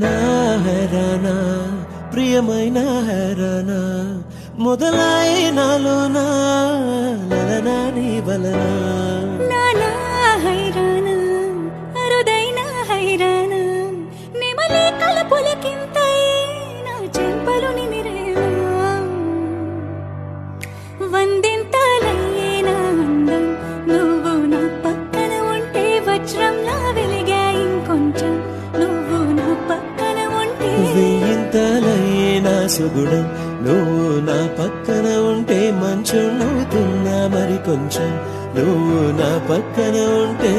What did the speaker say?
నా హైరానా ప్రియమైన హైరానా మొదలై నాలోనా లలనా నీ వలనా నానా హైరానా అరుదైన హైరానా నిమలే కలపులకింతై నా చెంపలు నిమిరేనా వందింతలయ్యేనా అందం నువ్వు నా పక్కన ఉంటే వజ్రంలా వెలిగా ఇంకొంచెం నువ్వు నా పక్కన ఉంటే వెయ్యింతలయ్యేనా సుగుణం నువ్వు నా పక్కన ఉంటే మంచున్నవుతున్నా మరి కొంచెం నువ్వు నా పక్కన ఉంటే